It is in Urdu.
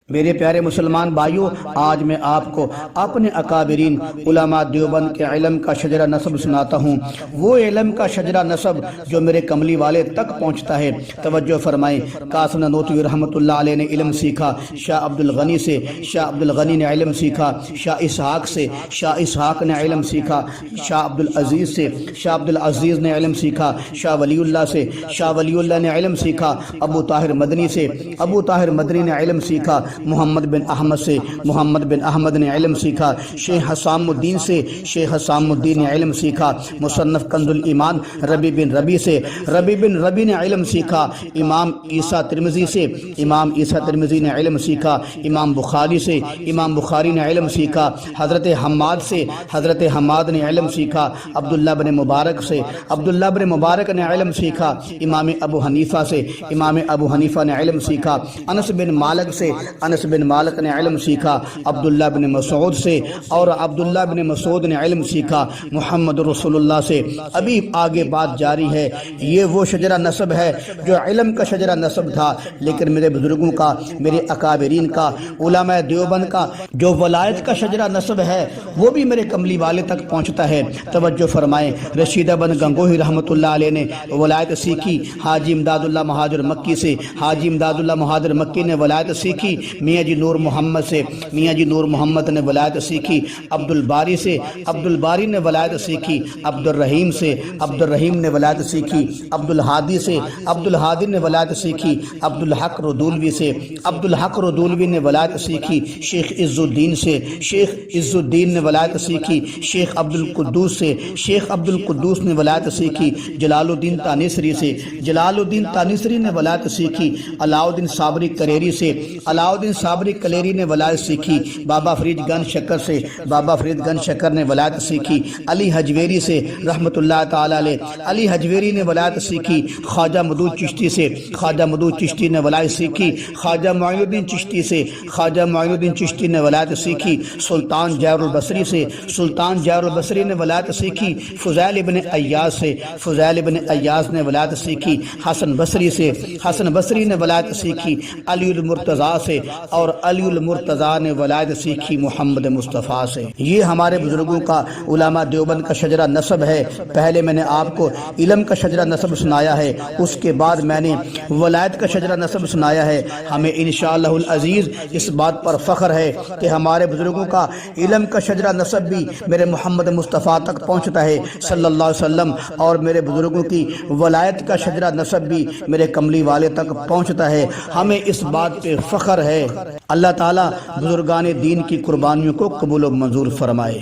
میرے پیارے مسلمان بھائیوں، آج میں آپ کو اپنے اکابرین علماء دیوبند کے علم کا شجرہ نسب سناتا ہوں، وہ علم کا شجرہ نسب جو میرے کملی والے تک پہنچتا ہے۔ توجہ فرمائیں، قاسم نانوتوی رحمۃ اللہ علیہ نے علم سیکھا شاہ عبد الغنی سے، شاہ عبد الغنی نے علم سیکھا شاہ اسحاق سے، شاہ اسحاق نے علم سیکھا شاہ عبد العزیز سے، شاہ عبد العزیز نے علم سیکھا شاہ ولی اللہ سے، شاہ ولی اللہ نے علم سیکھا ابو طاہر مدنی سے، ابو طاہر مدنی نے علم سیکھا محمد بن احمد سے، محمد بن احمد نے علم سیکھا شیخ حسام الدین سے، شیخ حسام الدین نے علم سیکھا مصنف کنز الایمان ربی بن ربی سے، ربی بن ربی نے علم سیکھا امام عیسیٰ ترمذی سے، امام عیسیٰ ترمذی نے علم سیکھا امام بخاری سے، امام بخاری نے علم سیکھا حضرت حماد سے، حضرت حماد نے علم سیکھا عبداللہ بن مبارک سے، عبداللہ بن مبارک نے علم سیکھا امام ابو حنیفہ سے، امام ابو حنیفہ نے علم سیکھا انس بن مالک سے، انس بن مالک نے علم سیکھا عبداللہ بن مسعود سے، اور عبداللہ بن مسعود نے علم سیکھا محمد رسول اللہ سے۔ ابھی آگے بات جاری ہے۔ یہ وہ شجرہ نسب ہے جو علم کا شجرہ نسب تھا، لیکن میرے بزرگوں کا، میرے اکابرین کا، علماء دیوبند کا جو ولایت کا شجرہ نسب ہے وہ بھی میرے کملی والے تک پہنچتا ہے۔ توجہ فرمائیں، رشیدہ بن گنگوہی رحمۃ اللہ علیہ نے ولایت سیکھی حاجی امداد اللہ مہاجر مکی سے، حاجی امداد اللہ مہاجر مکی نے ولایت سیکھی میاں جی نور محمد سے، میاں جی نور محمد نے ولایت سیکھی عبد الباری سے، عبد الباری نے ولایت سیکھی عبد الرحیم سے، عبد الرحیم نے ولایت سیکھی عبد الہادی سے، عبد الہادی نے ولایت سیکھی عبد الحق ردولوی سے، عبد الحق ردولوی نے ولایت سیکھی شیخ عز الدین سے، شیخ عز الدین نے ولایت سیکھی شیخ عبد القدوس سے، شیخ عبد القدوس نے ولایت سیکھی جلال الدین تانیسری سے، جلال الدین تانیسری نے ولایت سیکھی علاء الدین صابری کریری سے، علاء الدین صابری کلیری نے ولایت سیکھی بابا فرید گنج شکر سے، بابا فرید گنج شکر نے ولایت سیکھی علی حجویری سے رحمۃ اللہ تعالی علیہ، علی حجویری نے ولایت سیکھی خواجہ مدود چشتی سے، خواجہ مدود چشتی نے ولایت سیکھی خواجہ معین الدین چشتی سے، خواجہ معین الدین چشتی نے ولایت سیکھی سلطان جعفر البصری سے، سلطان جعفر البصری نے ولایت سیکھی فضیل ابن ایاز سے، فضیل ابن ایاز نے ولایت سیکھی حسن بصری سے، حسن بصری نے ولایت سیکھی علی المرتضیٰ سے، اور علی المرتضیٰ نے ولایت سیکھی محمد مصطفیٰ سے۔ یہ ہمارے بزرگوں کا علماء دیوبند کا شجرہ نسب ہے۔ پہلے میں نے آپ کو علم کا شجرہ نسب سنایا ہے، اس کے بعد میں نے ولایت کا شجرہ نسب سنایا ہے۔ ہمیں انشاءاللہ العزیز اس بات پر فخر ہے کہ ہمارے بزرگوں کا علم کا شجرہ نسب بھی میرے محمد مصطفیٰ تک پہنچتا ہے صلی اللہ علیہ وسلم، اور میرے بزرگوں کی ولایت کا شجرہ نسب بھی میرے کملی والے تک پہنچتا ہے۔ ہمیں اس بات پہ فخر ہے۔ اللہ تعالیٰ بزرگان دین کی قربانیوں کو قبول و منظور فرمائے۔